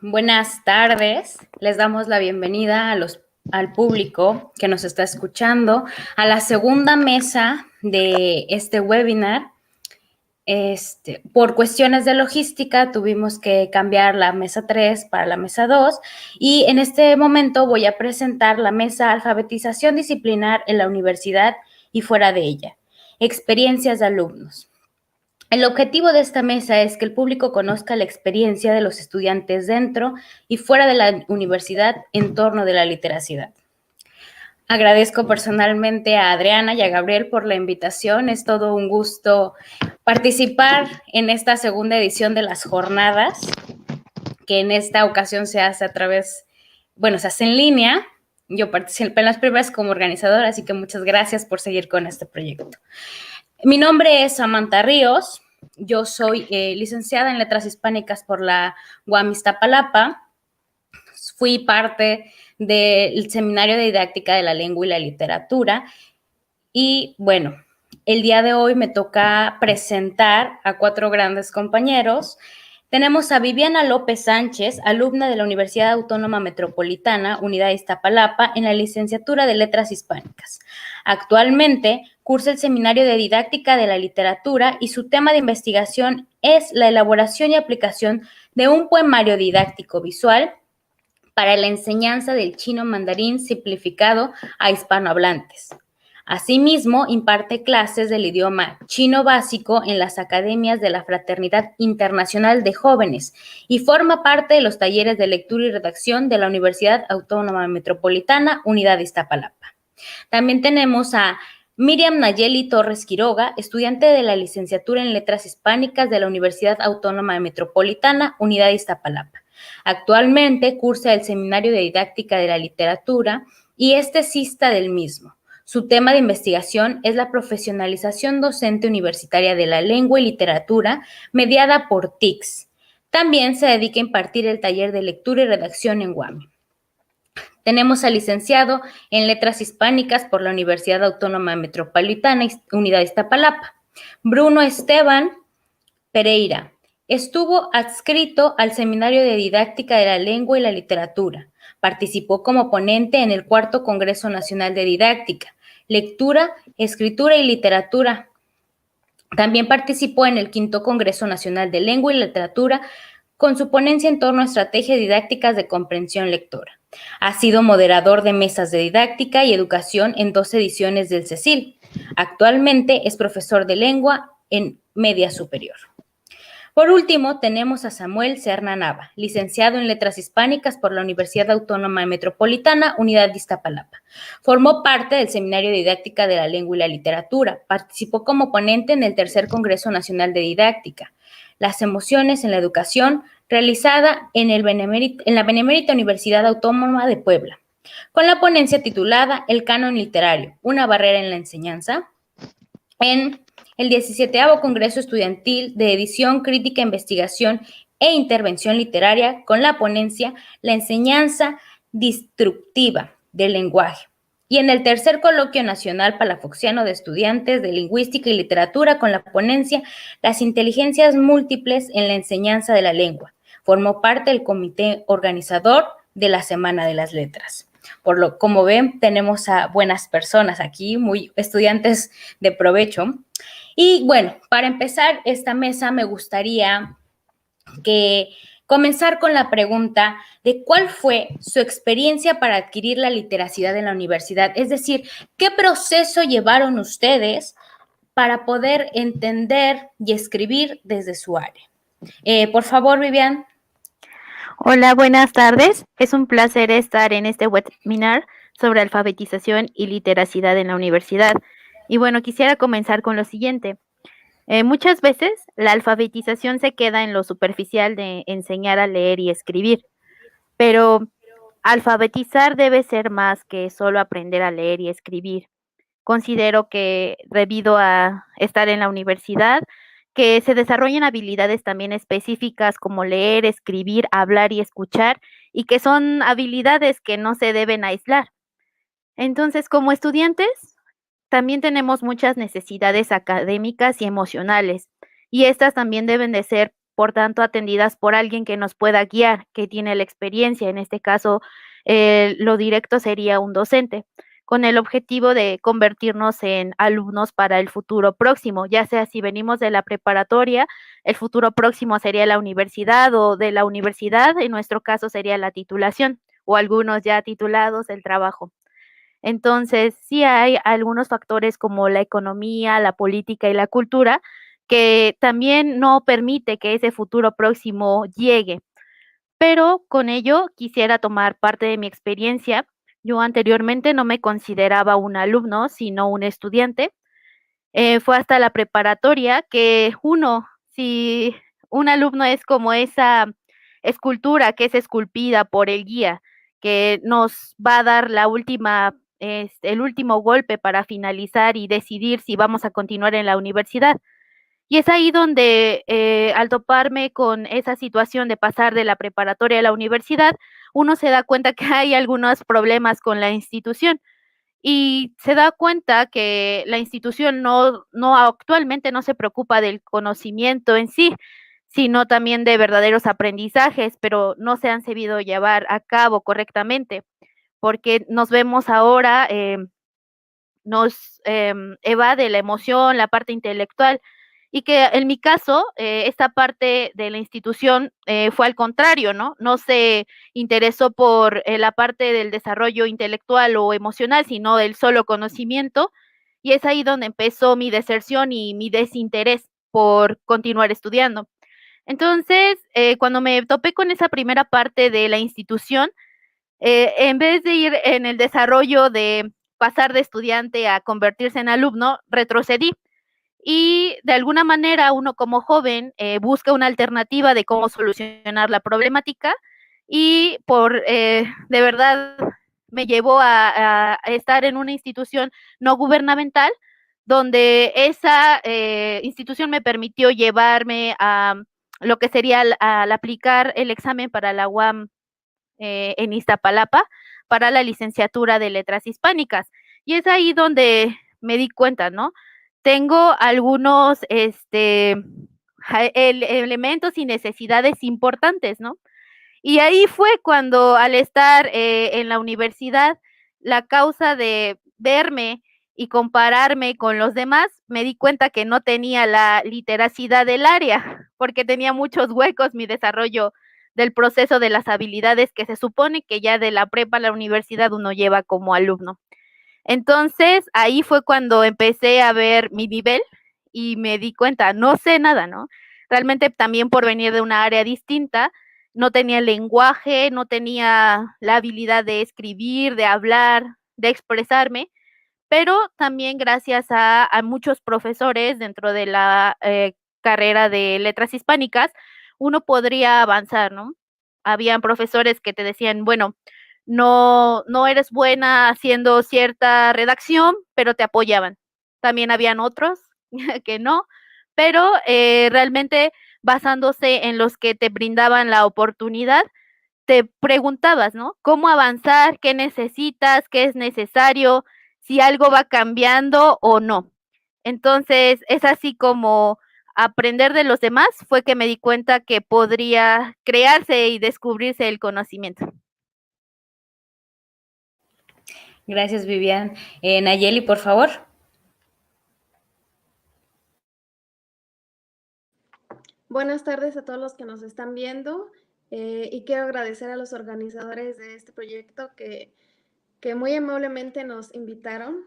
Buenas tardes. Les damos la bienvenida al público que nos está escuchando a la segunda mesa de este webinar. Por cuestiones de logística tuvimos que cambiar la mesa 3 para la mesa 2 y en este momento voy a presentar la mesa Alfabetización Disciplinar en la Universidad y fuera de ella. Experiencias de alumnos. El objetivo de esta mesa es que el público conozca la experiencia de los estudiantes dentro y fuera de la universidad en torno de la literacidad. Agradezco personalmente a Adriana y a Gabriel por la invitación. Es todo un gusto participar en esta segunda edición de las jornadas, que en esta ocasión se hace se hace en línea. Yo participé en las primeras como organizadora, así que muchas gracias por seguir con este proyecto. Mi nombre es Samantha Ríos, yo soy licenciada en Letras Hispánicas por la UAM Iztapalapa, fui parte del Seminario de Didáctica de la Lengua y la Literatura y bueno, el día de hoy me toca presentar a 4 grandes compañeros. Tenemos a Viviana López Sánchez, alumna de la Universidad Autónoma Metropolitana, Unidad Iztapalapa, en la licenciatura de Letras Hispánicas. Actualmente cursa el Seminario de Didáctica de la Literatura y su tema de investigación es la elaboración y aplicación de un poemario didáctico visual para la enseñanza del chino mandarín simplificado a hispanohablantes. Asimismo, imparte clases del idioma chino básico en las academias de la Fraternidad Internacional de Jóvenes y forma parte de los talleres de lectura y redacción de la Universidad Autónoma Metropolitana, Unidad Iztapalapa. También tenemos a Miriam Nayeli Torres Quiroga, estudiante de la licenciatura en Letras Hispánicas de la Universidad Autónoma Metropolitana, Unidad Iztapalapa. Actualmente cursa el Seminario de Didáctica de la Literatura y es tesista del mismo. Su tema de investigación es la profesionalización docente universitaria de la lengua y literatura mediada por TICS. También se dedica a impartir el taller de lectura y redacción en UAM. Tenemos al licenciado en Letras Hispánicas por la Universidad Autónoma Metropolitana, Unidad Iztapalapa, Bruno Esteban Pereira. Estuvo adscrito al Seminario de Didáctica de la Lengua y la Literatura. Participó como ponente en el 4º Congreso Nacional de Didáctica, Lectura, Escritura y Literatura. También participó en el 5º Congreso Nacional de Lengua y Literatura con su ponencia en torno a estrategias didácticas de comprensión lectora. Ha sido moderador de mesas de didáctica y educación en 2 ediciones del CECIL. Actualmente es profesor de lengua en media superior. Por último, tenemos a Samuel Serna Nava, licenciado en Letras Hispánicas por la Universidad Autónoma Metropolitana, Unidad de Iztapalapa. Formó parte del Seminario de Didáctica de la Lengua y la Literatura. Participó como ponente en el 3er Congreso Nacional de Didáctica, Las emociones en la educación, realizada en la Benemérita Universidad Autónoma de Puebla, con la ponencia titulada El canon literario, una barrera en la enseñanza, en el 17º Congreso Estudiantil de Edición, Crítica, Investigación e Intervención Literaria con la ponencia La enseñanza disruptiva del lenguaje. Y en el 3er Coloquio Nacional Palafoxiano de Estudiantes de Lingüística y Literatura con la ponencia Las inteligencias múltiples en la enseñanza de la lengua. Formó parte del comité organizador de la Semana de las Letras. Como ven, tenemos a buenas personas aquí, muy estudiantes de provecho. Y bueno, para empezar esta mesa me gustaría comenzar con la pregunta de cuál fue su experiencia para adquirir la literacidad en la universidad. Es decir, ¿qué proceso llevaron ustedes para poder entender y escribir desde su área? Por favor, Vivian. Hola, buenas tardes. Es un placer estar en este webinar sobre alfabetización y literacidad en la universidad. Y bueno, quisiera comenzar con lo siguiente. Muchas veces la alfabetización se queda en lo superficial de enseñar a leer y escribir, pero alfabetizar debe ser más que solo aprender a leer y escribir. Considero que debido a estar en la universidad, que se desarrollen habilidades también específicas como leer, escribir, hablar y escuchar, y que son habilidades que no se deben aislar. Entonces, como estudiantes, también tenemos muchas necesidades académicas y emocionales, y estas también deben de ser por tanto atendidas por alguien que nos pueda guiar, que tiene la experiencia. En este caso, lo directo sería un docente, con el objetivo de convertirnos en alumnos para el futuro próximo, ya sea si venimos de la preparatoria, el futuro próximo sería la universidad, o de la universidad, en nuestro caso sería la titulación, o algunos ya titulados, el trabajo. Entonces, sí hay algunos factores como la economía, la política y la cultura que también no permite que ese futuro próximo llegue. Pero con ello quisiera tomar parte de mi experiencia. Yo anteriormente no me consideraba un alumno, sino un estudiante. Fue hasta la preparatoria que si un alumno es como esa escultura que es esculpida por el guía, que nos va a dar el último golpe para finalizar y decidir si vamos a continuar en la universidad. Y es ahí donde, al toparme con esa situación de pasar de la preparatoria a la universidad, uno se da cuenta que hay algunos problemas con la institución y se da cuenta que la institución no actualmente no se preocupa del conocimiento en sí, sino también de verdaderos aprendizajes, pero no se han sabido llevar a cabo correctamente, porque nos vemos ahora, nos evade la emoción, la parte intelectual, y que en mi caso, esta parte de la institución fue al contrario, ¿no? No se interesó por la parte del desarrollo intelectual o emocional, sino del solo conocimiento, y es ahí donde empezó mi deserción y mi desinterés por continuar estudiando. Entonces, cuando me topé con esa primera parte de la institución, en vez de ir en el desarrollo de pasar de estudiante a convertirse en alumno, retrocedí. Y de alguna manera uno como joven busca una alternativa de cómo solucionar la problemática y de verdad me llevó a estar en una institución no gubernamental donde esa institución me permitió llevarme a lo que sería al aplicar el examen para la UAM en Iztapalapa para la licenciatura de Letras Hispánicas. Y es ahí donde me di cuenta, ¿no? Tengo algunos elementos y necesidades importantes, ¿no? Y ahí fue cuando al estar en la universidad, la causa de verme y compararme con los demás, me di cuenta que no tenía la literacidad del área, porque tenía muchos huecos mi desarrollo del proceso de las habilidades que se supone que ya de la prepa a la universidad uno lleva como alumno. Entonces, ahí fue cuando empecé a ver mi nivel y me di cuenta, no sé nada, ¿no? Realmente también por venir de una área distinta, no tenía el lenguaje, no tenía la habilidad de escribir, de hablar, de expresarme, pero también gracias a muchos profesores dentro de la carrera de letras hispánicas, uno podría avanzar, ¿no? Habían profesores que te decían, bueno, no eres buena haciendo cierta redacción, pero te apoyaban. También habían otros que no, pero realmente basándose en los que te brindaban la oportunidad, te preguntabas, ¿no? ¿Cómo avanzar? ¿Qué necesitas? ¿Qué es necesario? Si algo va cambiando o no. Entonces, es así como aprender de los demás fue que me di cuenta que podría crearse y descubrirse el conocimiento. Gracias, Vivian. Nayeli, por favor. Buenas tardes a todos los que nos están viendo y quiero agradecer a los organizadores de este proyecto que muy amablemente nos invitaron,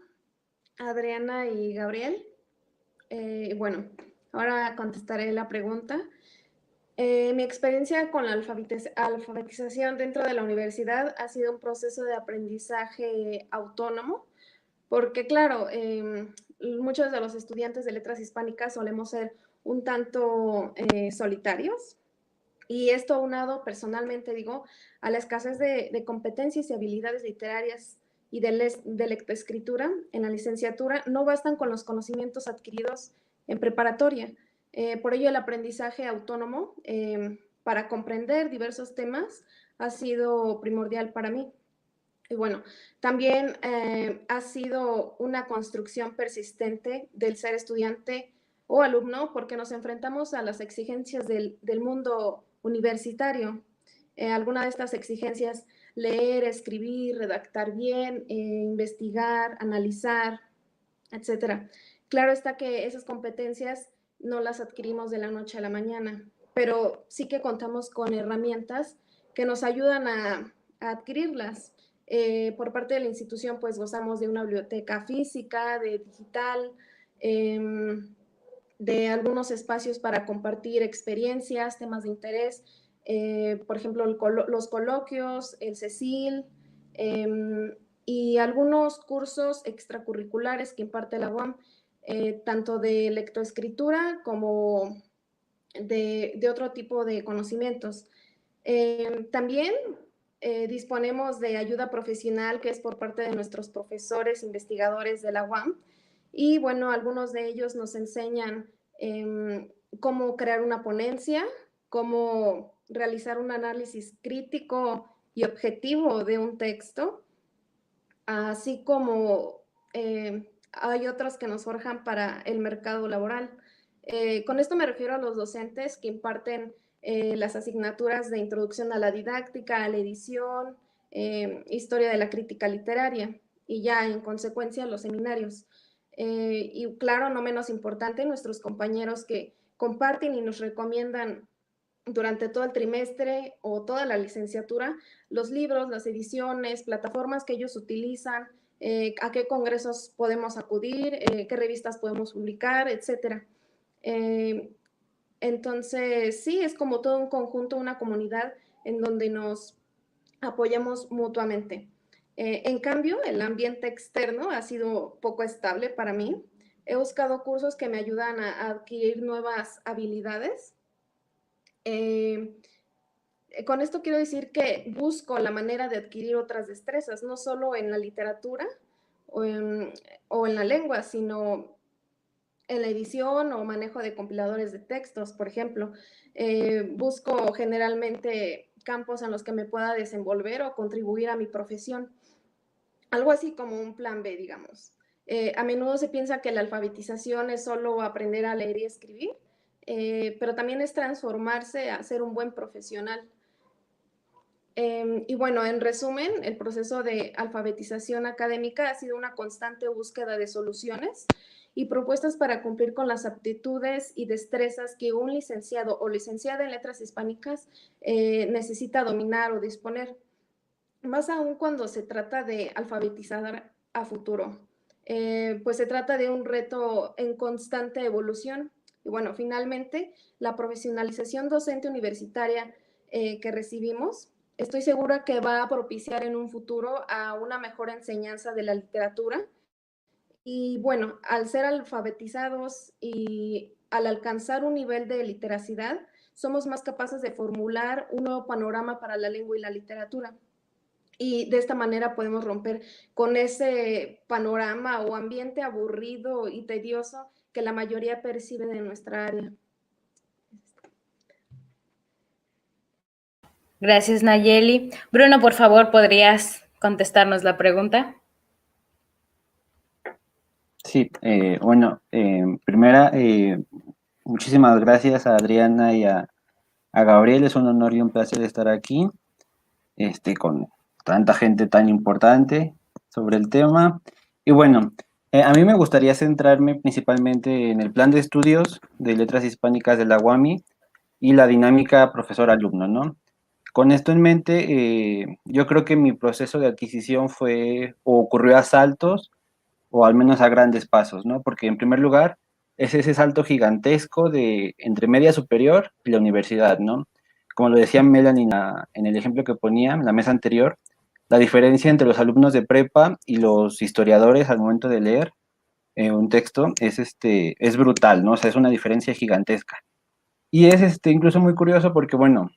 Adriana y Gabriel. Bueno, ahora contestaré la pregunta. Mi experiencia con la alfabetización dentro de la universidad ha sido un proceso de aprendizaje autónomo, porque claro, muchos de los estudiantes de letras hispánicas solemos ser un tanto solitarios, y esto aunado personalmente, digo, a la escasez de competencias y habilidades literarias y de lectoescritura en la licenciatura, no bastan con los conocimientos adquiridos en preparatoria. Por ello, el aprendizaje autónomo para comprender diversos temas ha sido primordial para mí. Y bueno, también ha sido una construcción persistente del ser estudiante o alumno, porque nos enfrentamos a las exigencias del mundo universitario. Alguna de estas exigencias: leer, escribir, redactar bien, investigar, analizar, etcétera. Claro está que esas competencias no las adquirimos de la noche a la mañana, pero sí que contamos con herramientas que nos ayudan a adquirirlas. Por parte de la institución, pues gozamos de una biblioteca física, de digital, de algunos espacios para compartir experiencias, temas de interés, por ejemplo, los coloquios, el CECIL, y algunos cursos extracurriculares que imparte la UAM, tanto de lectoescritura como de otro tipo de conocimientos. También disponemos de ayuda profesional, que es por parte de nuestros profesores investigadores de la UAM, y bueno, algunos de ellos nos enseñan cómo crear una ponencia, cómo realizar un análisis crítico y objetivo de un texto, así como hay otros que nos forjan para el mercado laboral. Con esto me refiero a los docentes que imparten las asignaturas de introducción a la didáctica, a la edición, historia de la crítica literaria, y ya en consecuencia los seminarios. Y claro, no menos importante, nuestros compañeros que comparten y nos recomiendan durante todo el trimestre o toda la licenciatura los libros, las ediciones, plataformas que ellos utilizan, a qué congresos podemos acudir, qué revistas podemos publicar, etcétera. Entonces, sí, es como todo un conjunto, una comunidad en donde nos apoyamos mutuamente. En cambio, el ambiente externo ha sido poco estable para mí. He buscado cursos que me ayudan a adquirir nuevas habilidades. Con esto quiero decir que busco la manera de adquirir otras destrezas, no solo en la literatura o en la lengua, sino en la edición o manejo de compiladores de textos, por ejemplo. Busco generalmente campos en los que me pueda desenvolver o contribuir a mi profesión. Algo así como un plan B, digamos. A menudo se piensa que la alfabetización es solo aprender a leer y escribir, pero también es transformarse a ser un buen profesional. Y bueno, en resumen, el proceso de alfabetización académica ha sido una constante búsqueda de soluciones y propuestas para cumplir con las aptitudes y destrezas que un licenciado o licenciada en letras hispánicas necesita dominar o disponer, más aún cuando se trata de alfabetizar a futuro. Pues se trata de un reto en constante evolución. Y bueno, finalmente, la profesionalización docente universitaria que recibimos, estoy segura que va a propiciar en un futuro a una mejor enseñanza de la literatura. Y bueno, al ser alfabetizados y al alcanzar un nivel de literacidad, somos más capaces de formular un nuevo panorama para la lengua y la literatura. Y de esta manera podemos romper con ese panorama o ambiente aburrido y tedioso que la mayoría percibe de nuestra área. Gracias, Nayeli. Bruno, por favor, ¿podrías contestarnos la pregunta? Sí, bueno, primera, muchísimas gracias a Adriana y a Gabriel. Es un honor y un placer estar aquí, con tanta gente tan importante sobre el tema. Y bueno, a mí me gustaría centrarme principalmente en el plan de estudios de letras hispánicas de la UAMI y la dinámica profesor-alumno, ¿no? Con esto en mente, yo creo que mi proceso de adquisición fue o ocurrió a saltos o al menos a grandes pasos, ¿no? Porque en primer lugar es ese salto gigantesco de entre media superior y la universidad, ¿no? Como lo decía Melanie en el ejemplo que ponía en la mesa anterior, la diferencia entre los alumnos de prepa y los historiadores al momento de leer un texto es brutal, ¿no? O sea, es una diferencia gigantesca. Y es incluso muy curioso porque, bueno,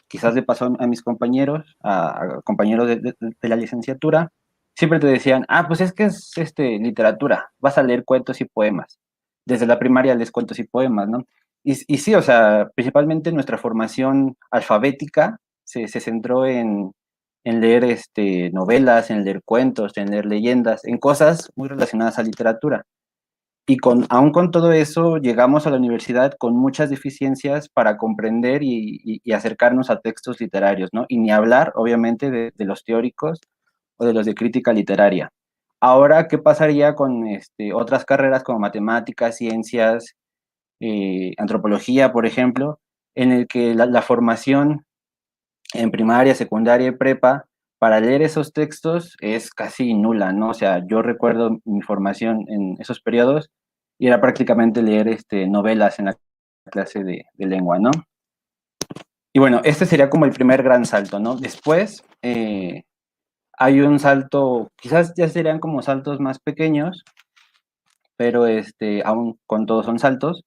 quizás le pasó a mis compañeros, a compañeros de la licenciatura, siempre te decían, ah, pues es que es literatura, vas a leer cuentos y poemas. Desde la primaria lees cuentos y poemas, ¿no? Y sí, o sea, principalmente nuestra formación alfabética se centró en leer novelas, en leer cuentos, en leer leyendas, en cosas muy relacionadas a literatura. Y aún con todo eso, llegamos a la universidad con muchas deficiencias para comprender y acercarnos a textos literarios, ¿no? Y ni hablar, obviamente, de los teóricos o de los de crítica literaria. Ahora, ¿qué pasaría con otras carreras como matemáticas, ciencias, antropología, por ejemplo, en el que la formación en primaria, secundaria y prepa para leer esos textos es casi nula, ¿no? O sea, yo recuerdo mi formación en esos periodos y era prácticamente leer novelas en la clase de lengua, ¿no? Y bueno, este sería como el primer gran salto, ¿no? Después hay un salto, quizás ya serían como saltos más pequeños, pero aún con todos son saltos,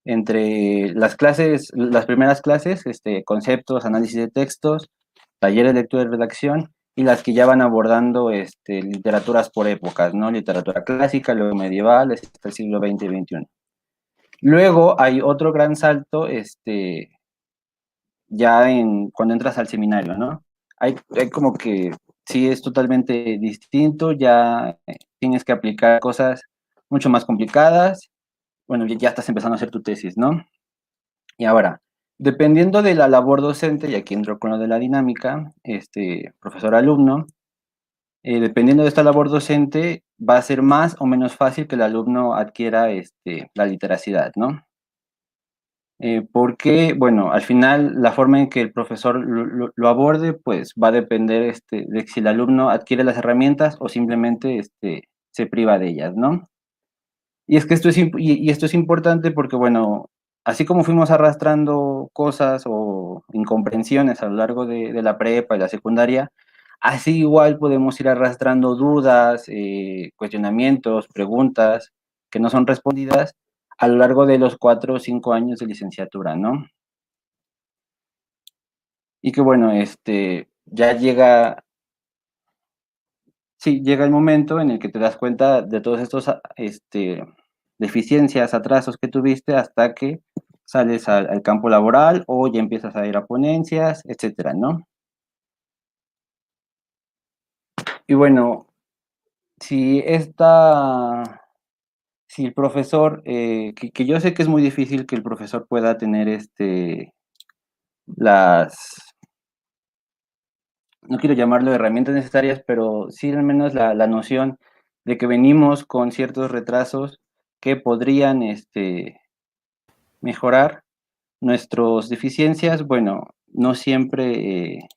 entre las clases, las primeras clases, conceptos, análisis de textos, talleres de lectura y redacción, y las que ya van abordando literaturas por épocas, ¿no? Literatura clásica, luego medieval, hasta el siglo XX y XXI. Luego hay otro gran salto, ya cuando entras al seminario, ¿no? Hay como que sí es totalmente distinto, ya tienes que aplicar cosas mucho más complicadas, bueno, ya estás empezando a hacer tu tesis, ¿no? Y ahora, dependiendo de la labor docente, y aquí entro con lo de la dinámica, profesor-alumno, dependiendo de esta labor docente, va a ser más o menos fácil que el alumno adquiera la literacidad, ¿no? Porque, bueno, al final la forma en que el profesor lo aborde, pues va a depender de si el alumno adquiere las herramientas o simplemente se priva de ellas, ¿no? Y es que esto es importante porque, bueno, así como fuimos arrastrando cosas o incomprensiones a lo largo de la prepa y la secundaria, así igual podemos ir arrastrando dudas, cuestionamientos, preguntas que no son respondidas a lo largo de los 4 o 5 años de licenciatura, ¿no? Y que bueno, ya llega, sí, llega el momento en el que te das cuenta de todos estos deficiencias, atrasos que tuviste hasta que sales al campo laboral o ya empiezas a ir a ponencias, etcétera, ¿no? Y bueno, si si el profesor, que yo sé que es muy difícil que el profesor pueda tener las, no quiero llamarlo herramientas necesarias, pero sí al menos la noción de que venimos con ciertos retrasos que podrían mejorar nuestras deficiencias, bueno, no siempre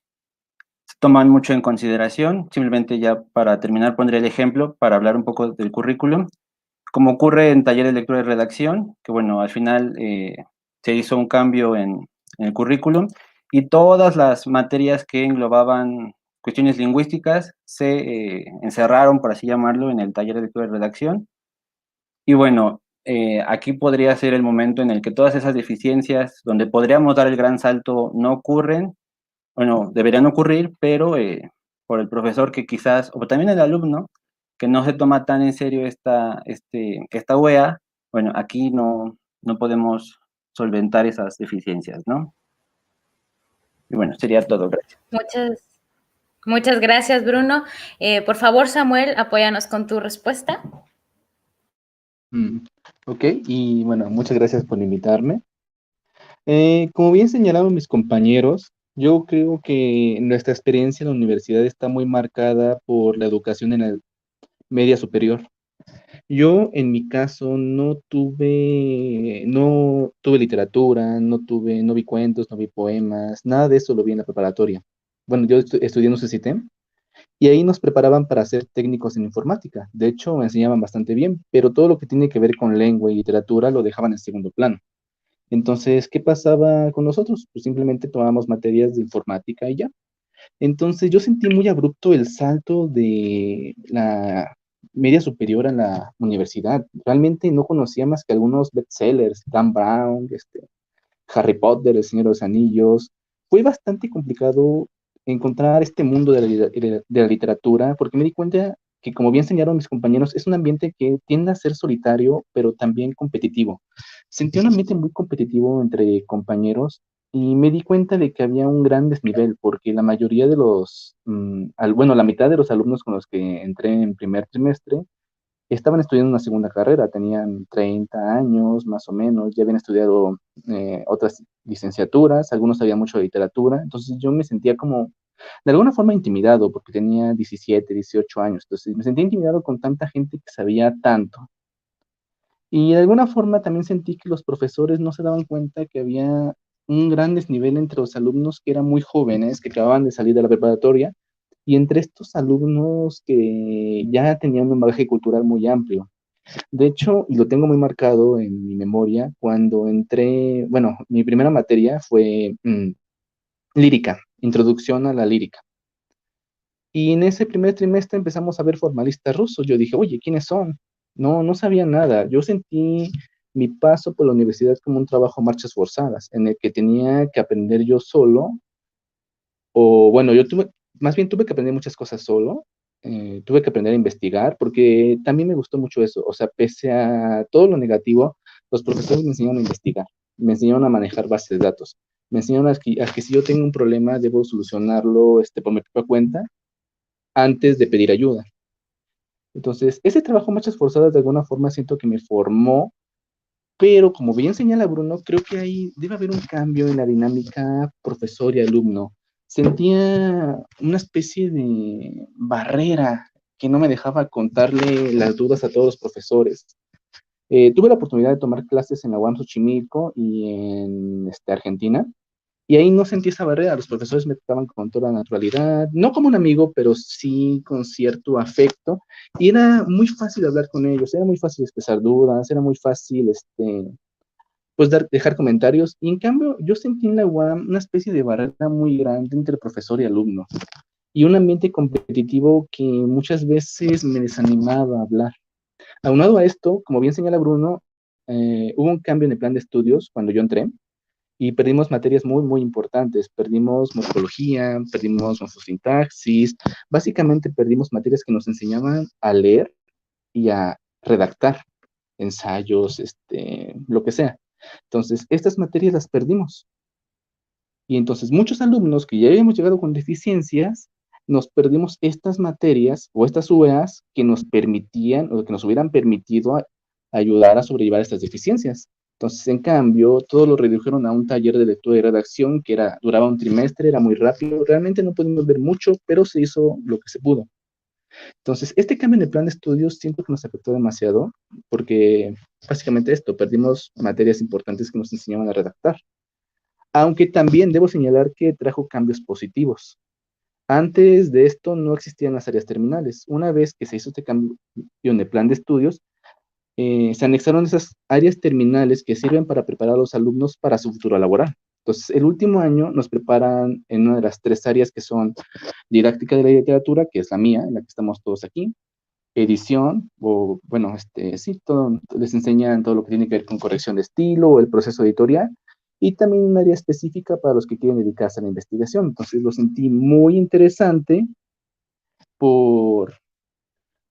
se toman mucho en consideración. Simplemente ya para terminar pondré el ejemplo para hablar un poco del currículum. Como ocurre en talleres de lectura y redacción, que bueno, al final se hizo un cambio en el currículum y todas las materias que englobaban cuestiones lingüísticas se encerraron, por así llamarlo, en el taller de lectura y redacción. Y bueno, aquí podría ser el momento en el que todas esas deficiencias, donde podríamos dar el gran salto, no ocurren, bueno, deberían ocurrir, pero por el profesor que quizás, o también el alumno, que no se toma tan en serio esta UEA, bueno, aquí no podemos solventar esas deficiencias, ¿no? Y bueno, sería todo, gracias. Muchas gracias, Bruno. Por favor, Samuel, apóyanos con tu respuesta. Ok, y bueno, muchas gracias por invitarme. Como bien señalaron mis compañeros, yo creo que nuestra experiencia en la universidad está muy marcada por la educación en la media superior. Yo, en mi caso, no tuve literatura, no vi cuentos, no vi poemas, nada de eso lo vi en la preparatoria. Bueno, yo estudié en UCCITEM y ahí nos preparaban para ser técnicos en informática. De hecho, me enseñaban bastante bien, pero todo lo que tiene que ver con lengua y literatura lo dejaban en segundo plano. Entonces, ¿qué pasaba con nosotros? Pues simplemente tomábamos materias de informática y ya. Entonces, yo sentí muy abrupto el salto de la media superior a la universidad. Realmente no conocía más que algunos bestsellers, Dan Brown, Harry Potter, El Señor de los Anillos. Fue bastante complicado encontrar este mundo de la literatura porque me di cuenta que, como bien señalaron mis compañeros, es un ambiente que tiende a ser solitario, pero también competitivo. Sentí un ambiente muy competitivo entre compañeros y me di cuenta de que había un gran desnivel porque la mayoría de bueno, la mitad de los alumnos con los que entré en primer trimestre estaban estudiando una segunda carrera, tenían 30 años más o menos, ya habían estudiado otras licenciaturas, algunos sabían mucho de literatura, entonces yo me sentía como, de alguna forma intimidado, porque tenía 17, 18 años, entonces me sentía intimidado con tanta gente que sabía tanto. Y de alguna forma también sentí que los profesores no se daban cuenta que había un gran desnivel entre los alumnos que eran muy jóvenes, que acababan de salir de la preparatoria, y entre estos alumnos que ya tenían un bagaje cultural muy amplio. De hecho, y lo tengo muy marcado en mi memoria, cuando entré, bueno, mi primera materia fue lírica, introducción a la lírica. Y en ese primer trimestre empezamos a ver formalistas rusos. Yo dije, oye, ¿quiénes son? No, no sabía nada. Yo sentí mi paso por la universidad como un trabajo a marchas forzadas, en el que tenía que aprender yo solo, o bueno, más bien tuve que aprender muchas cosas solo, tuve que aprender a investigar, porque también me gustó mucho eso. O sea, pese a todo lo negativo, los profesores me enseñaron a investigar, me enseñaron a manejar bases de datos, me enseñaron a que si yo tengo un problema, debo solucionarlo por mi propia cuenta antes de pedir ayuda. Entonces, ese trabajo Marchas Forzadas de alguna forma siento que me formó, pero como bien señala Bruno, creo que ahí debe haber un cambio en la dinámica profesor y alumno. Sentía una especie de barrera que no me dejaba contarle las dudas a todos los profesores. Tuve la oportunidad de tomar clases en la UAM Xochimilco y en Argentina, y ahí no sentí esa barrera, los profesores me trataban con toda naturalidad, no como un amigo, pero sí con cierto afecto, y era muy fácil hablar con ellos, era muy fácil expresar dudas, era muy fácil, pues dejar comentarios, y en cambio yo sentí en la UAM una especie de barrera muy grande entre profesor y alumno, y un ambiente competitivo que muchas veces me desanimaba a hablar. Aunado a esto, como bien señala Bruno, hubo un cambio en el plan de estudios cuando yo entré, y perdimos materias muy, muy importantes. Perdimos morfología, perdimos morfosintaxis, básicamente perdimos materias que nos enseñaban a leer y a redactar ensayos, lo que sea. Entonces, estas materias las perdimos. Y entonces muchos alumnos que ya habíamos llegado con deficiencias, nos perdimos estas materias o estas UEAs que nos permitían o que nos hubieran permitido ayudar a sobrellevar estas deficiencias. Entonces, en cambio, todo lo redujeron a un taller de lectura y redacción que duraba un trimestre, era muy rápido. Realmente no pudimos ver mucho, pero se hizo lo que se pudo. Entonces, este cambio en el plan de estudios siento que nos afectó demasiado porque básicamente perdimos materias importantes que nos enseñaban a redactar. Aunque también debo señalar que trajo cambios positivos. Antes de esto no existían las áreas terminales. Una vez que se hizo este cambio en el plan de estudios, se anexaron esas áreas terminales que sirven para preparar a los alumnos para su futuro laboral. Entonces, el último año nos preparan en una de las tres áreas que son didáctica de la literatura, que es la mía, en la que estamos todos aquí, edición, o bueno, sí, todo, les enseñan todo lo que tiene que ver con corrección de estilo o el proceso editorial, y también un área específica para los que quieren dedicarse a la investigación. Entonces lo sentí muy interesante por,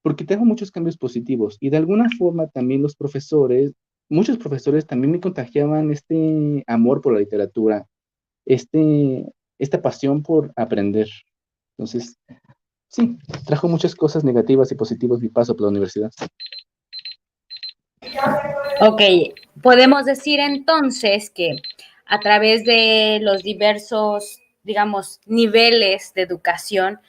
porque tengo muchos cambios positivos y de alguna forma también muchos profesores también me contagiaban este amor por la literatura, esta pasión por aprender. Entonces, sí, trajo muchas cosas negativas y positivas mi paso por la universidad. Ok, podemos decir entonces que a través de los diversos, digamos, niveles de educación,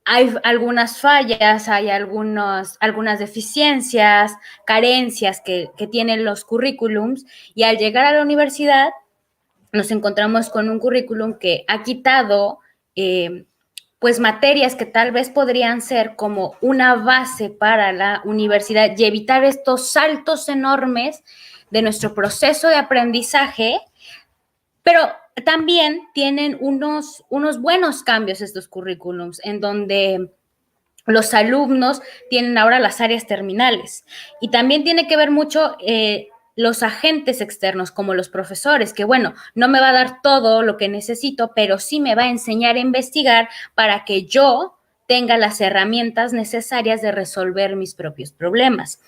hay algunas fallas, hay algunas deficiencias, carencias que tienen los currículums, y al llegar a la universidad nos encontramos con un currículum que ha quitado pues materias que tal vez podrían ser como una base para la universidad y evitar estos saltos enormes de nuestro proceso de aprendizaje, pero también tienen unos buenos cambios estos currículums en donde los alumnos tienen ahora las áreas terminales, y también tiene que ver mucho los agentes externos como los profesores, que bueno, no me va a dar todo lo que necesito, pero sí me va a enseñar a investigar para que yo tenga las herramientas necesarias de resolver mis propios problemas.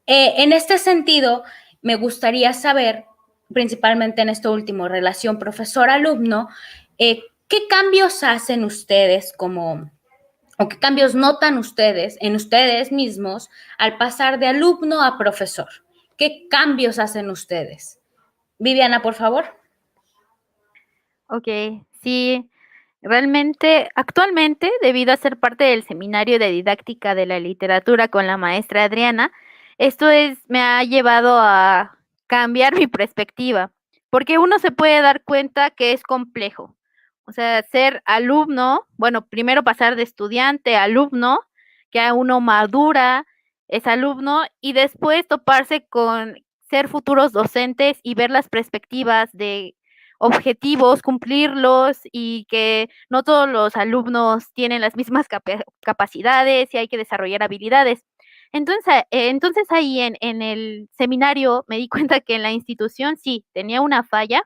En este sentido, me gustaría saber, principalmente en esto último, relación profesor-alumno, ¿qué cambios hacen ustedes como ¿O qué cambios notan ustedes en ustedes mismos al pasar de alumno a profesor? ¿Qué cambios hacen ustedes? Viviana, por favor. Ok, sí, realmente, actualmente, debido a ser parte del seminario de didáctica de la literatura con la maestra Adriana, me ha llevado a cambiar mi perspectiva, porque uno se puede dar cuenta que es complejo. O sea, ser alumno, bueno, primero pasar de estudiante a alumno, que a uno madura, es alumno, y después toparse con ser futuros docentes y ver las perspectivas de objetivos, cumplirlos y que no todos los alumnos tienen las mismas capacidades y hay que desarrollar habilidades. Entonces ahí en el seminario me di cuenta que en la institución sí tenía una falla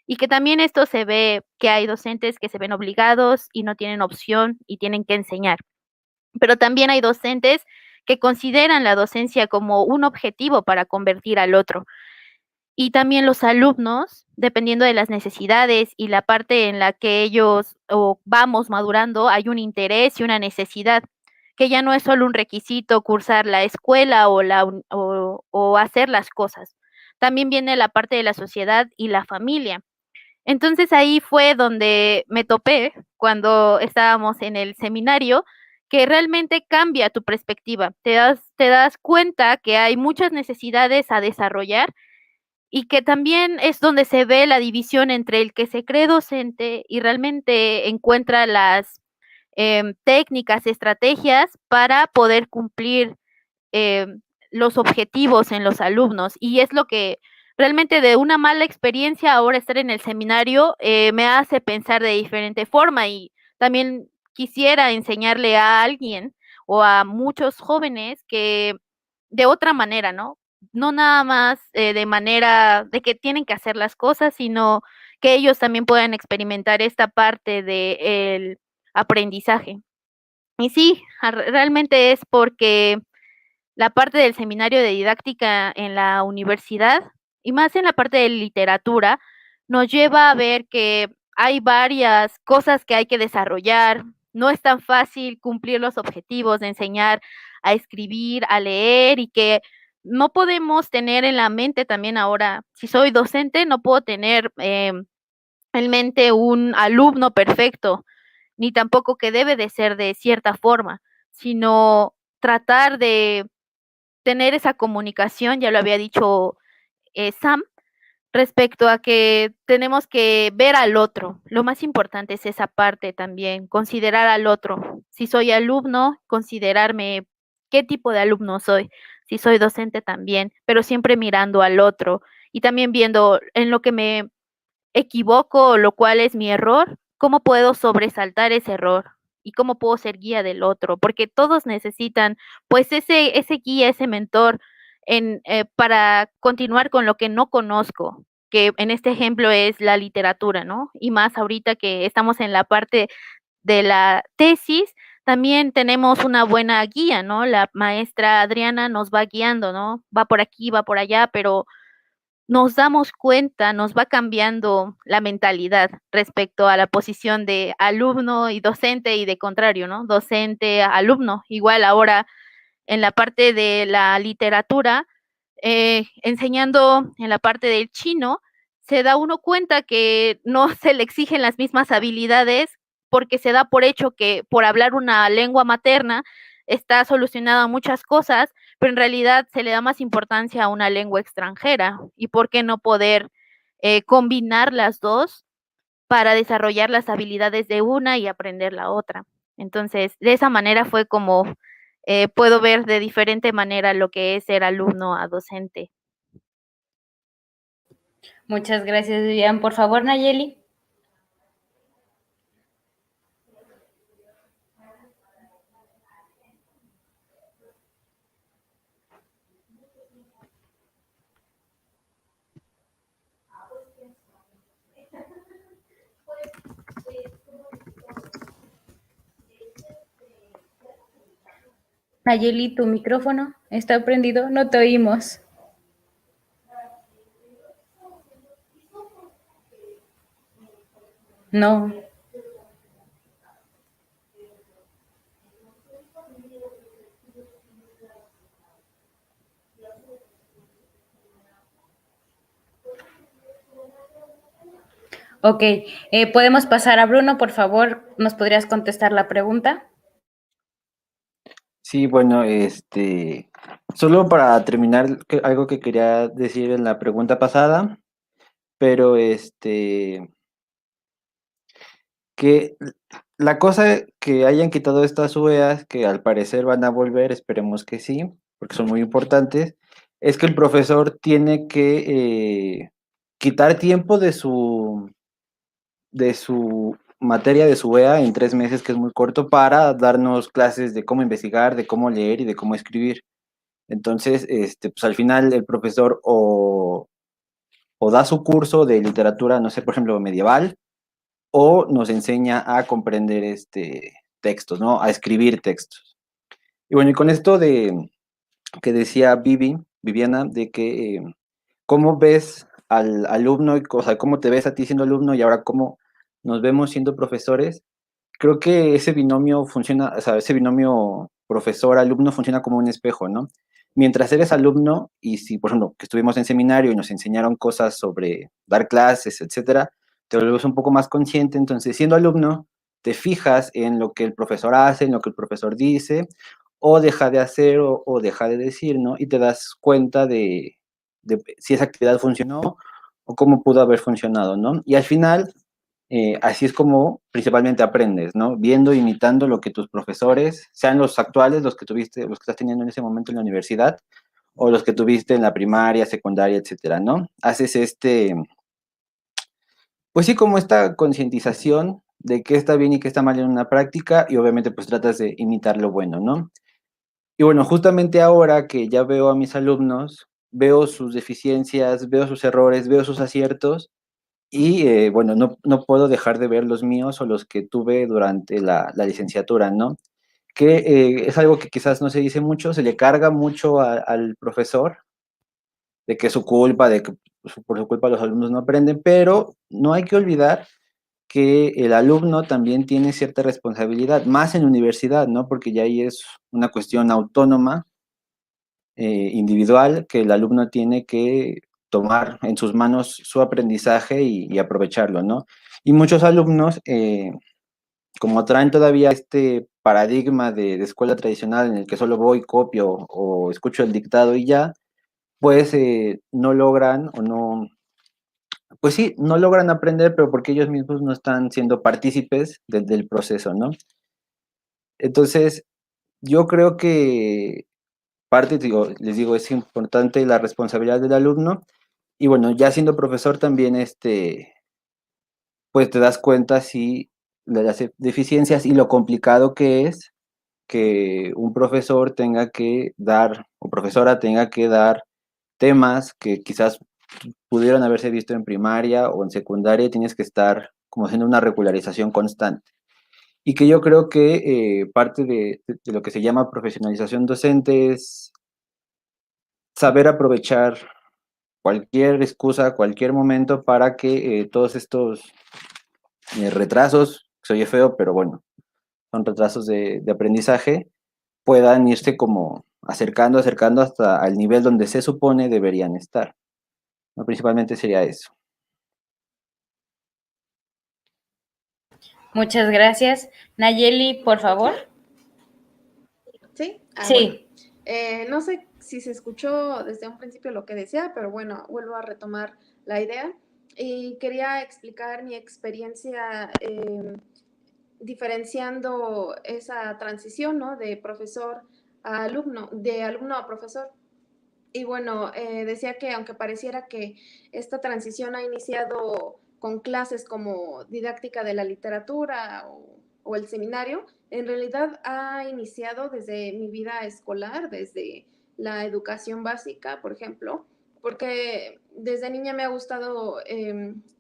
y que también esto se ve que hay docentes que se ven obligados y no tienen opción y tienen que enseñar. Pero también hay docentes que consideran la docencia como un objetivo para convertir al otro. Y también los alumnos, dependiendo de las necesidades y la parte en la que ellos o vamos madurando, hay un interés y una necesidad, que ya no es solo un requisito cursar la escuela o hacer las cosas. También viene la parte de la sociedad y la familia. Entonces ahí fue donde me topé cuando estábamos en el seminario, que realmente cambia tu perspectiva. Te das cuenta que hay muchas necesidades a desarrollar y que también es donde se ve la división entre el que se cree docente y realmente encuentra las técnicas, estrategias para poder cumplir los objetivos en los alumnos. Y es lo que realmente de una mala experiencia ahora estar en el seminario me hace pensar de diferente forma y también quisiera enseñarle a alguien o a muchos jóvenes que de otra manera, ¿no? No nada más de manera de que tienen que hacer las cosas, sino que ellos también puedan experimentar esta parte del aprendizaje. Y sí, realmente es porque la parte del seminario de didáctica en la universidad y más en la parte de literatura nos lleva a ver que hay varias cosas que hay que desarrollar. No es tan fácil cumplir los objetivos de enseñar a escribir, a leer y que no podemos tener en la mente también ahora, si soy docente, no puedo tener en mente un alumno perfecto, ni tampoco que debe de ser de cierta forma, sino tratar de tener esa comunicación, ya lo había dicho Sam, respecto a que tenemos que ver al otro. Lo más importante es esa parte también, considerar al otro. Si soy alumno, considerarme qué tipo de alumno soy. Si soy docente también, pero siempre mirando al otro y también viendo en lo que me equivoco, lo cual es mi error, cómo puedo sobresaltar ese error y cómo puedo ser guía del otro, porque todos necesitan pues ese guía, ese mentor para continuar con lo que no conozco, que en este ejemplo es la literatura, ¿no? Y más ahorita que estamos en la parte de la tesis, también tenemos una buena guía, ¿no? La maestra Adriana nos va guiando, ¿no? Va por aquí, va por allá, pero nos damos cuenta, nos va cambiando la mentalidad respecto a la posición de alumno y docente y de contrario, ¿no? Docente, alumno. Igual ahora en la parte de la literatura, enseñando en la parte del chino, se da uno cuenta que no se le exigen las mismas habilidades porque se da por hecho que por hablar una lengua materna está solucionada muchas cosas, pero en realidad se le da más importancia a una lengua extranjera. ¿Y por qué no poder combinar las dos para desarrollar las habilidades de una y aprender la otra? Entonces, de esa manera fue como puedo ver de diferente manera lo que es ser alumno a docente. Muchas gracias, Vivian. Por favor, Nayeli. Nayeli, tu micrófono está prendido, no te oímos. No. Ok, podemos pasar a Bruno, por favor, ¿nos podrías contestar la pregunta? Sí, bueno, solo para terminar, algo que quería decir en la pregunta pasada, pero que la cosa que hayan quitado estas UEAs, que al parecer van a volver, esperemos que sí, porque son muy importantes, es que el profesor tiene que quitar tiempo de su materia de su EA en 3 meses, que es muy corto, para darnos clases de cómo investigar, de cómo leer y de cómo escribir. Entonces, pues al final el profesor o da su curso de literatura, no sé, por ejemplo, medieval, o nos enseña a comprender textos, ¿no? A escribir textos. Y bueno, y con esto de que decía Viviana, de que cómo ves al alumno, o sea, cómo te ves a ti siendo alumno y ahora cómo nos vemos siendo profesores, creo que ese binomio funciona, o sea, ese binomio profesor-alumno funciona como un espejo, ¿no? Mientras eres alumno, y si, por ejemplo, que estuvimos en seminario y nos enseñaron cosas sobre dar clases, etcétera, te vuelves un poco más consciente. Entonces, siendo alumno, te fijas en lo que el profesor hace, en lo que el profesor dice, o deja de hacer o deja de decir, ¿no? Y te das cuenta de si esa actividad funcionó o cómo pudo haber funcionado, ¿no? Y al final, así es como principalmente aprendes, ¿no? Viendo, imitando lo que tus profesores, sean los actuales, los que tuviste, los que estás teniendo en ese momento en la universidad, o los que tuviste en la primaria, secundaria, etcétera, ¿no? Haces pues sí, como esta concientización de qué está bien y qué está mal en una práctica, y obviamente pues tratas de imitar lo bueno, ¿no? Y bueno, justamente ahora que ya veo a mis alumnos, veo sus deficiencias, veo sus errores, veo sus aciertos, y bueno, no puedo dejar de ver los míos o los que tuve durante la licenciatura, ¿no? Que es algo que quizás no se dice mucho, se le carga mucho al profesor, de que es su culpa, de que por su culpa los alumnos no aprenden, pero no hay que olvidar que el alumno también tiene cierta responsabilidad, más en la universidad, ¿no? Porque ya ahí es una cuestión autónoma, individual, que el alumno tiene que tomar en sus manos su aprendizaje y aprovecharlo, ¿no? Y muchos alumnos, como traen todavía este paradigma de escuela tradicional en el que solo voy, copio o escucho el dictado y ya, pues no logran o no, pues sí, no logran aprender, pero porque ellos mismos no están siendo partícipes del proceso, ¿no? Entonces, yo creo que parte, digo, les digo, es importante la responsabilidad del alumno. Y bueno, ya siendo profesor también, pues te das cuenta si de las deficiencias y lo complicado que es que un profesor tenga que dar, o profesora tenga que dar temas que quizás pudieron haberse visto en primaria o en secundaria, y tienes que estar como haciendo una regularización constante. Y que yo creo que parte de lo que se llama profesionalización docente es saber aprovechar cualquier excusa, cualquier momento para que todos estos retrasos, se oye feo, pero bueno, son retrasos de aprendizaje, puedan irse como acercando hasta el nivel donde se supone deberían estar, ¿no? Principalmente sería eso. Muchas gracias. Nayeli, por favor. ¿Sí? Bueno. Sí. No sé si se escuchó desde un principio lo que decía, pero bueno, vuelvo a retomar la idea. Y quería explicar mi experiencia diferenciando esa transición, ¿no? De profesor a alumno, de alumno a profesor. Y bueno, decía que aunque pareciera que esta transición ha iniciado con clases como didáctica de la literatura o el seminario, en realidad ha iniciado desde mi vida escolar, desde la educación básica, por ejemplo, porque desde niña me ha gustado,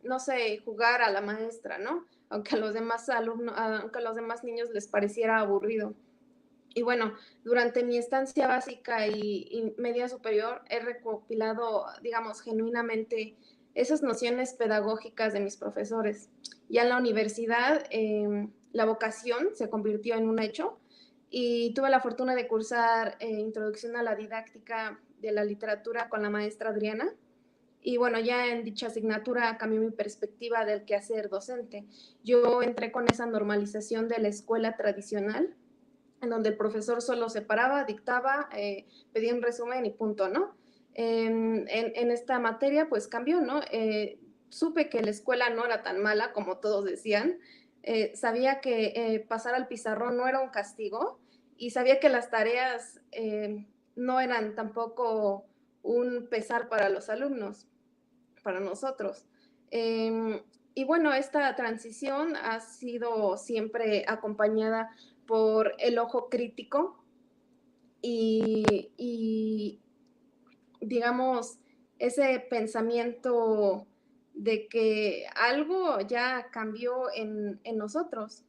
no sé, jugar a la maestra, ¿no? Aunque a los demás alumnos, aunque a los demás niños les pareciera aburrido. Y bueno, durante mi estancia básica y media superior he recopilado, digamos, genuinamente esas nociones pedagógicas de mis profesores. Ya en la universidad, la vocación se convirtió en un hecho y tuve la fortuna de cursar Introducción a la Didáctica de la Literatura con la maestra Adriana. Y bueno, ya en dicha asignatura cambió mi perspectiva del quehacer docente. Yo entré con esa normalización de la escuela tradicional, en donde el profesor solo se paraba, dictaba, pedía un resumen y punto, ¿no? En esta materia pues cambió, ¿no? Supe que la escuela no era tan mala como todos decían, sabía que pasar al pizarrón no era un castigo y sabía que las tareas no eran tampoco un pesar para los alumnos, para nosotros. Y bueno, esta transición ha sido siempre acompañada por el ojo crítico y digamos, ese pensamiento de que algo ya cambió en nosotros.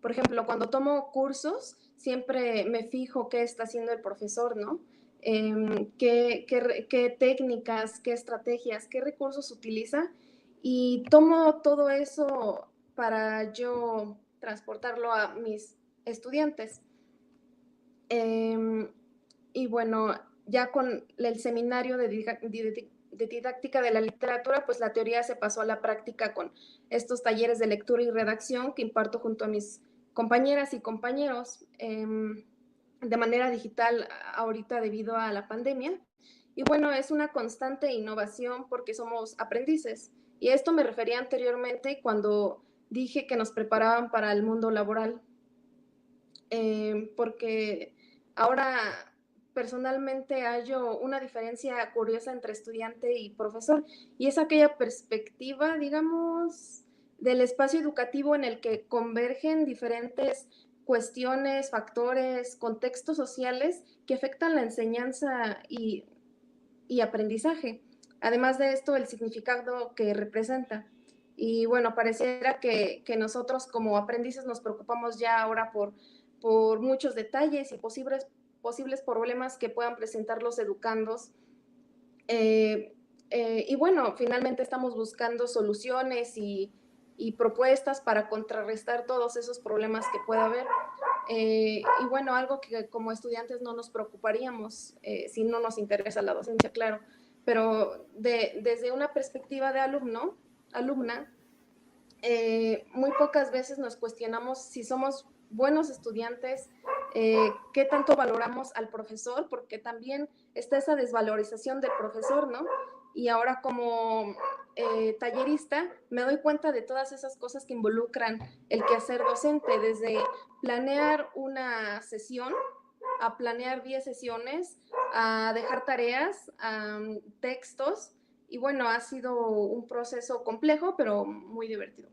Por ejemplo, cuando tomo cursos, siempre me fijo qué está haciendo el profesor, ¿no? Qué técnicas, qué estrategias, qué recursos utiliza y tomo todo eso para yo transportarlo a mis estudiantes. Y bueno, ya con el seminario de didáctica de la literatura, pues la teoría se pasó a la práctica con estos talleres de lectura y redacción que imparto junto a mis compañeras y compañeros de manera digital ahorita debido a la pandemia. Y bueno, es una constante innovación porque somos aprendices. Y a esto me refería anteriormente cuando dije que nos preparaban para el mundo laboral. Porque ahora personalmente hallo una diferencia curiosa entre estudiante y profesor, y es aquella perspectiva, digamos, del espacio educativo en el que convergen diferentes cuestiones, factores, contextos sociales que afectan la enseñanza y aprendizaje. Además de esto, el significado que representa. Y bueno, pareciera que nosotros como aprendices nos preocupamos ya ahora por muchos detalles y posibles problemas que puedan presentar los educandos. Y bueno, finalmente estamos buscando soluciones y propuestas para contrarrestar todos esos problemas que pueda haber. Y bueno, algo que como estudiantes no nos preocuparíamos si no nos interesa la docencia, claro, pero desde una perspectiva de alumna, muy pocas veces nos cuestionamos si somos buenos estudiantes, qué tanto valoramos al profesor, porque también está esa desvalorización del profesor, ¿no? Y ahora como tallerista me doy cuenta de todas esas cosas que involucran el quehacer docente, desde planear una sesión, a planear 10 sesiones, a dejar tareas, a textos, y bueno, ha sido un proceso complejo, pero muy divertido.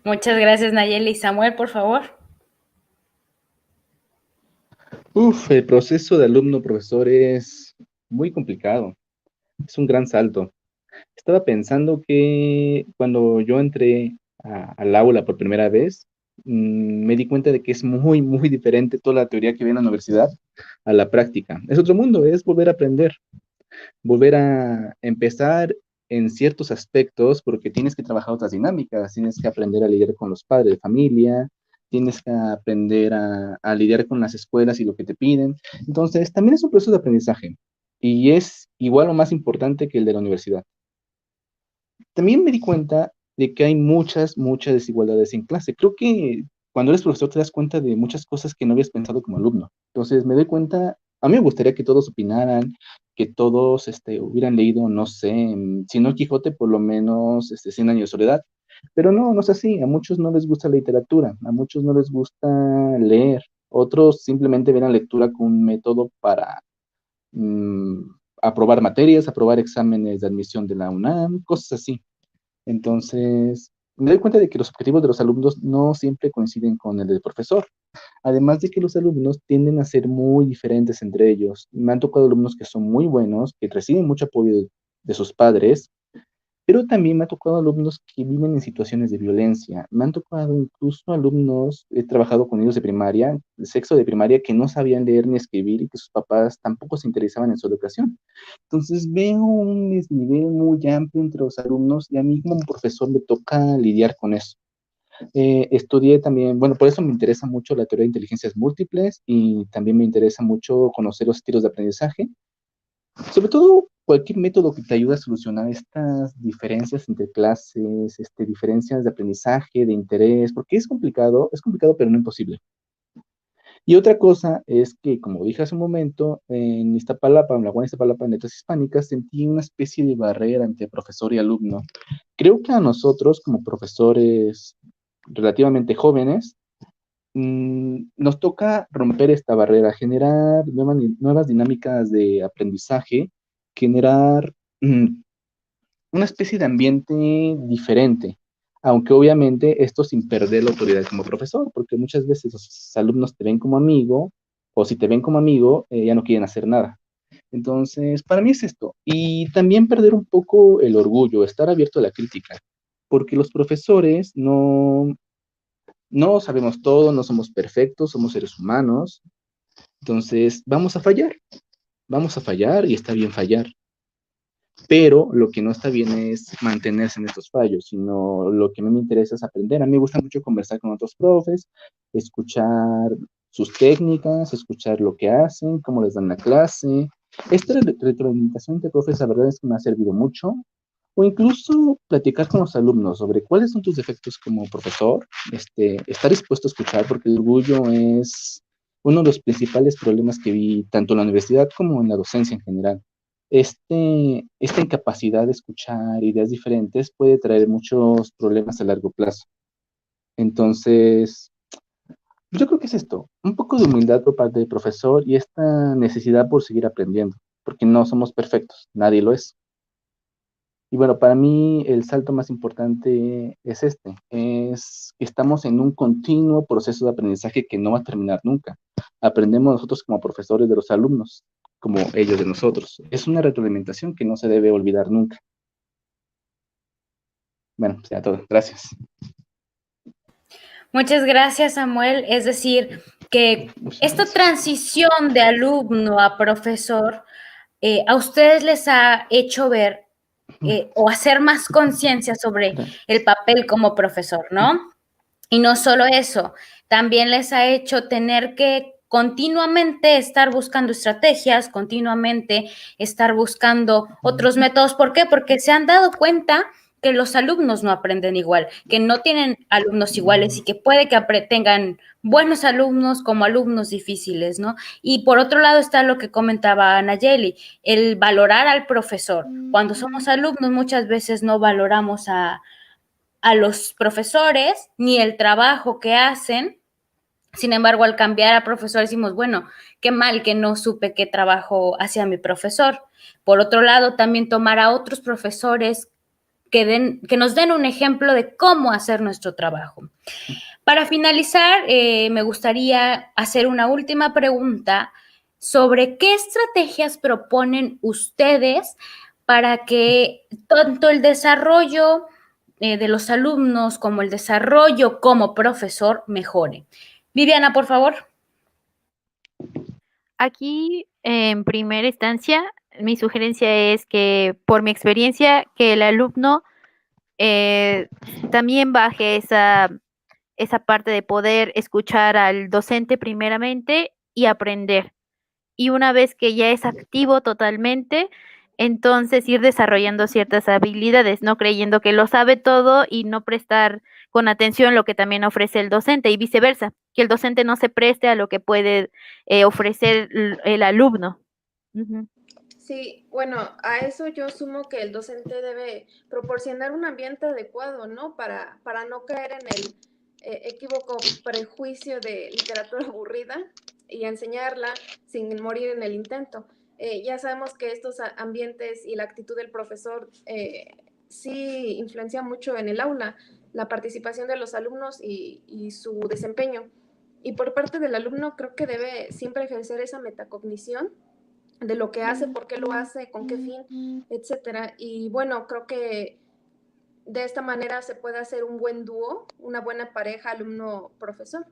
Muchas gracias, Nayeli. Samuel, por favor. El proceso de alumno-profesor es muy complicado, es un gran salto. Estaba pensando que cuando yo entré al aula por primera vez, me di cuenta de que es muy, muy diferente toda la teoría que ve en la universidad a la práctica. Es otro mundo, es volver a aprender, volver a empezar en ciertos aspectos porque tienes que trabajar otras dinámicas, tienes que aprender a lidiar con los padres de familia, tienes que aprender a lidiar con las escuelas y lo que te piden. Entonces, también es un proceso de aprendizaje y es igual o más importante que el de la universidad. También me di cuenta de que hay muchas, muchas desigualdades en clase. Creo que cuando eres profesor te das cuenta de muchas cosas que no habías pensado como alumno. Entonces me doy cuenta, a mí me gustaría que todos opinaran, que todos hubieran leído, no sé, si no Quijote, por lo menos 100 años de soledad. Pero no, no es así. A muchos no les gusta la literatura, a muchos no les gusta leer. Otros simplemente ven la lectura como un método para mm, aprobar materias, aprobar exámenes de admisión de la UNAM, cosas así. Entonces, me doy cuenta de que los objetivos de los alumnos no siempre coinciden con el del profesor. Además de que los alumnos tienden a ser muy diferentes entre ellos. Me han tocado alumnos que son muy buenos, que reciben mucho apoyo de sus padres, pero también me ha tocado alumnos que viven en situaciones de violencia. Me han tocado incluso alumnos, he trabajado con ellos de primaria, de sexto de primaria, que no sabían leer ni escribir y que sus papás tampoco se interesaban en su educación. Entonces veo un desnivel muy amplio entre los alumnos y a mí como profesor me toca lidiar con eso. Estudié también, bueno, por eso me interesa mucho la teoría de inteligencias múltiples y también me interesa mucho conocer los estilos de aprendizaje. Sobre todo, cualquier método que te ayude a solucionar estas diferencias entre clases, diferencias de aprendizaje, de interés, porque es complicado, pero no imposible. Y otra cosa es que, como dije hace un momento, en Iztapalapa, en la UAM Iztapalapa, en Letras Hispánicas, sentí una especie de barrera entre profesor y alumno. Creo que a nosotros, como profesores relativamente jóvenes, nos toca romper esta barrera, generar nuevas dinámicas de aprendizaje, generar una especie de ambiente diferente, aunque obviamente esto sin perder la autoridad como profesor, porque muchas veces los alumnos te ven como amigo, o si te ven como amigo, ya no quieren hacer nada. Entonces, para mí es esto. Y también perder un poco el orgullo, estar abierto a la crítica, porque los profesores no sabemos todo, no somos perfectos, somos seres humanos. Entonces, vamos a fallar y está bien fallar. Pero lo que no está bien es mantenerse en estos fallos, sino lo que a mí me interesa es aprender. A mí me gusta mucho conversar con otros profes, escuchar sus técnicas, escuchar lo que hacen, cómo les dan la clase. Esta retroalimentación de profes, la verdad es que me ha servido mucho. O incluso platicar con los alumnos sobre cuáles son tus defectos como profesor, estar dispuesto a escuchar, porque el orgullo es uno de los principales problemas que vi tanto en la universidad como en la docencia en general. Esta incapacidad de escuchar ideas diferentes puede traer muchos problemas a largo plazo. Entonces, yo creo que es esto, un poco de humildad por parte del profesor y esta necesidad por seguir aprendiendo, porque no somos perfectos, nadie lo es. Y bueno, para mí el salto más importante es es que estamos en un continuo proceso de aprendizaje que no va a terminar nunca. Aprendemos nosotros como profesores de los alumnos, como ellos de nosotros. Es una retroalimentación que no se debe olvidar nunca. Bueno, pues ya todo. Gracias. Muchas gracias, Samuel. Es decir, que esta transición de alumno a profesor, a ustedes les ha hecho ver o hacer más conciencia sobre el papel como profesor, ¿no? Y no solo eso, también les ha hecho tener que continuamente estar buscando estrategias, continuamente estar buscando otros métodos. ¿Por qué? Porque se han dado cuenta que los alumnos no aprenden igual, que no tienen alumnos iguales y que puede que tengan buenos alumnos como alumnos difíciles, ¿no? Y por otro lado está lo que comentaba Nayeli, el valorar al profesor. Cuando somos alumnos muchas veces no valoramos a los profesores ni el trabajo que hacen. Sin embargo, al cambiar a profesor decimos, bueno, qué mal que no supe qué trabajo hacía mi profesor. Por otro lado, también tomar a otros profesores que nos den un ejemplo de cómo hacer nuestro trabajo. Para finalizar, me gustaría hacer una última pregunta sobre qué estrategias proponen ustedes para que tanto el desarrollo de los alumnos como el desarrollo como profesor mejore. Viviana, por favor. Aquí, en primera instancia, mi sugerencia es que, por mi experiencia, que el alumno también baje esa parte de poder escuchar al docente primeramente y aprender. Y una vez que ya es activo totalmente, entonces ir desarrollando ciertas habilidades, no creyendo que lo sabe todo y no prestar con atención lo que también ofrece el docente y viceversa, que el docente no se preste a lo que puede ofrecer el alumno. Uh-huh. Sí, bueno, a eso yo sumo que el docente debe proporcionar un ambiente adecuado, ¿no? Para no caer en el equívoco prejuicio de literatura aburrida y enseñarla sin morir en el intento. Ya sabemos que estos ambientes y la actitud del profesor sí influencia mucho en el aula, la participación de los alumnos y su desempeño. Y por parte del alumno creo que debe siempre ejercer esa metacognición de lo que hace, por qué lo hace, con qué fin, etcétera. Y bueno, creo que de esta manera se puede hacer un buen dúo, una buena pareja alumno-profesor.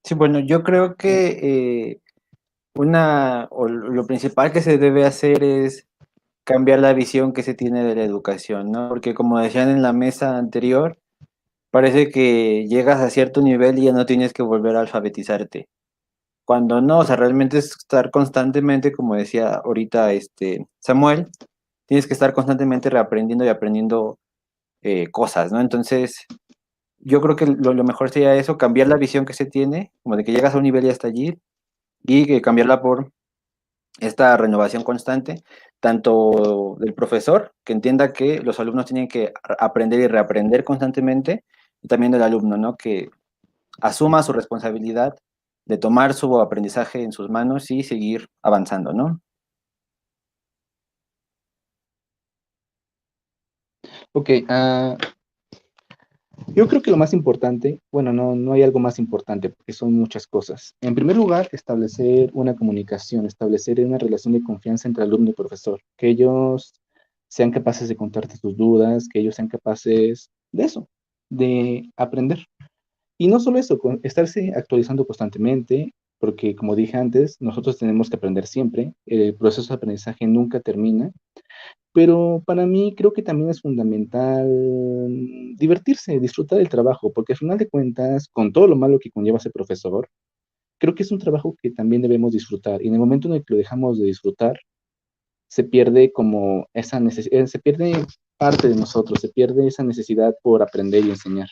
Sí, bueno, yo creo que lo principal que se debe hacer es cambiar la visión que se tiene de la educación, ¿no? Porque como decían en la mesa anterior, parece que llegas a cierto nivel y ya no tienes que volver a alfabetizarte. Cuando no, o sea, realmente es estar constantemente, como decía ahorita Samuel, tienes que estar constantemente reaprendiendo y aprendiendo cosas, ¿no? Entonces, yo creo que lo mejor sería eso, cambiar la visión que se tiene, como de que llegas a un nivel y hasta allí, y que cambiarla por esta renovación constante, tanto del profesor, que entienda que los alumnos tienen que aprender y reaprender constantemente, y también del alumno, ¿no? Que asuma su responsabilidad de tomar su aprendizaje en sus manos y seguir avanzando, ¿no? Ok, yo creo que lo más importante, bueno, no hay algo más importante, porque son muchas cosas. En primer lugar, establecer una comunicación, establecer una relación de confianza entre alumno y profesor, que ellos sean capaces de contarte sus dudas, que ellos sean capaces de eso, de aprender. Y no solo eso, estarse actualizando constantemente, porque como dije antes, nosotros tenemos que aprender siempre, el proceso de aprendizaje nunca termina, pero para mí creo que también es fundamental divertirse, disfrutar del trabajo, porque al final de cuentas, con todo lo malo que conlleva ser profesor, creo que es un trabajo que también debemos disfrutar. Y en el momento en el que lo dejamos de disfrutar, se pierde como esa necesidad, se pierde parte de nosotros, se pierde esa necesidad por aprender y enseñar.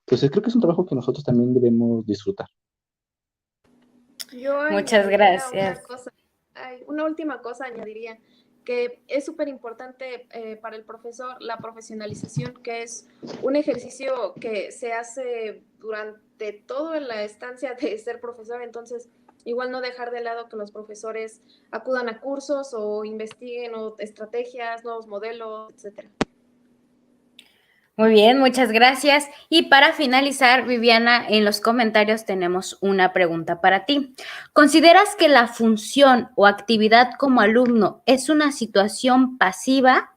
Entonces creo que es un trabajo que nosotros también debemos disfrutar. Yo Muchas añadiría gracias. una cosa, una última cosa añadiría, que es súper importante para el profesor la profesionalización, que es un ejercicio que se hace durante toda la estancia de ser profesor, entonces igual no dejar de lado que los profesores acudan a cursos o investiguen estrategias, nuevos modelos, etcétera. Muy bien, muchas gracias. Y para finalizar, Viviana, en los comentarios tenemos una pregunta para ti. ¿Consideras que la función o actividad como alumno es una situación pasiva?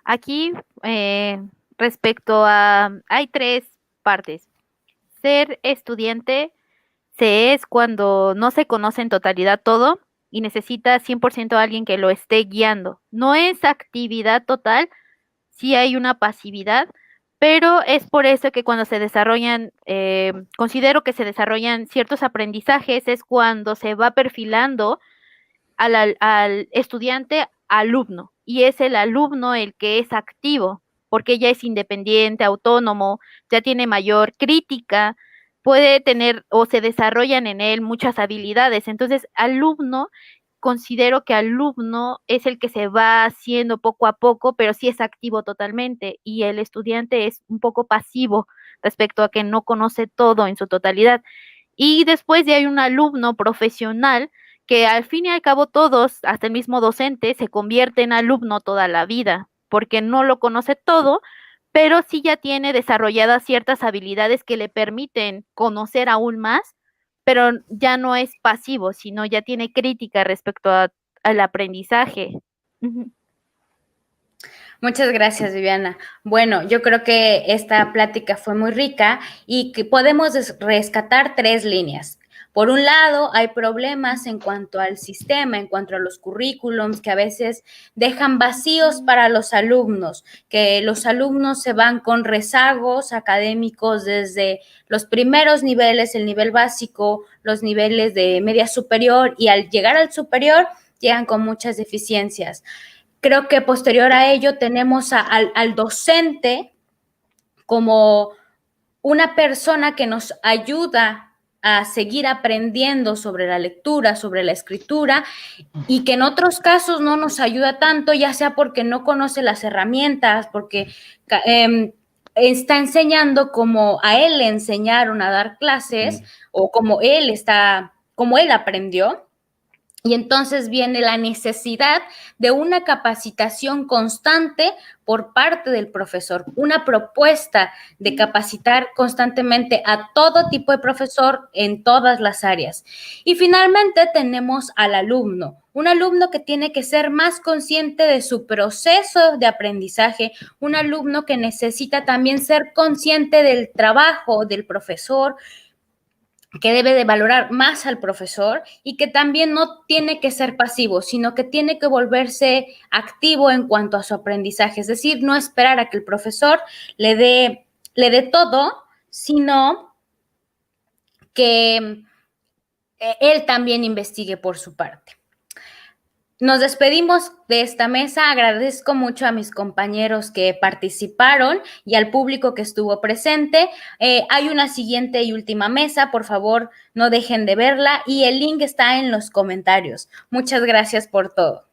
Aquí, respecto a, hay tres partes. Ser estudiante se es cuando no se conoce en totalidad todo y necesita 100% a alguien que lo esté guiando. No es actividad total, sí hay una pasividad, pero es por eso que cuando se desarrollan, considero que se desarrollan ciertos aprendizajes, es cuando se va perfilando al estudiante alumno, y es el alumno el que es activo, porque ya es independiente, autónomo, ya tiene mayor crítica, puede tener o se desarrollan en él muchas habilidades. Entonces, alumno, considero que alumno es el que se va haciendo poco a poco, pero sí es activo totalmente, y el estudiante es un poco pasivo respecto a que no conoce todo en su totalidad. Y después de hay un alumno profesional que al fin y al cabo todos, hasta el mismo docente, se convierte en alumno toda la vida, porque no lo conoce todo, pero sí ya tiene desarrolladas ciertas habilidades que le permiten conocer aún más, pero ya no es pasivo, sino ya tiene crítica respecto al aprendizaje. Ujú. Muchas gracias, Viviana. Bueno, yo creo que esta plática fue muy rica y que podemos rescatar tres líneas. Por un lado, hay problemas en cuanto al sistema, en cuanto a los currículums, que a veces dejan vacíos para los alumnos, que los alumnos se van con rezagos académicos desde los primeros niveles, el nivel básico, los niveles de media superior, y al llegar al superior llegan con muchas deficiencias. Creo que posterior a ello tenemos al docente como una persona que nos ayuda a seguir aprendiendo sobre la lectura, sobre la escritura, y que en otros casos no nos ayuda tanto, ya sea porque no conoce las herramientas, porque está enseñando como a él le enseñaron a dar clases, o como él aprendió. Y entonces viene la necesidad de una capacitación constante por parte del profesor, una propuesta de capacitar constantemente a todo tipo de profesor en todas las áreas. Y finalmente tenemos al alumno, un alumno que tiene que ser más consciente de su proceso de aprendizaje, un alumno que necesita también ser consciente del trabajo del profesor, que debe de valorar más al profesor y que también no tiene que ser pasivo, sino que tiene que volverse activo en cuanto a su aprendizaje. Es decir, no esperar a que el profesor le dé todo, sino que él también investigue por su parte. Nos despedimos de esta mesa. Agradezco mucho a mis compañeros que participaron y al público que estuvo presente. Hay una siguiente y última mesa. Por favor, no dejen de verla y el link está en los comentarios. Muchas gracias por todo.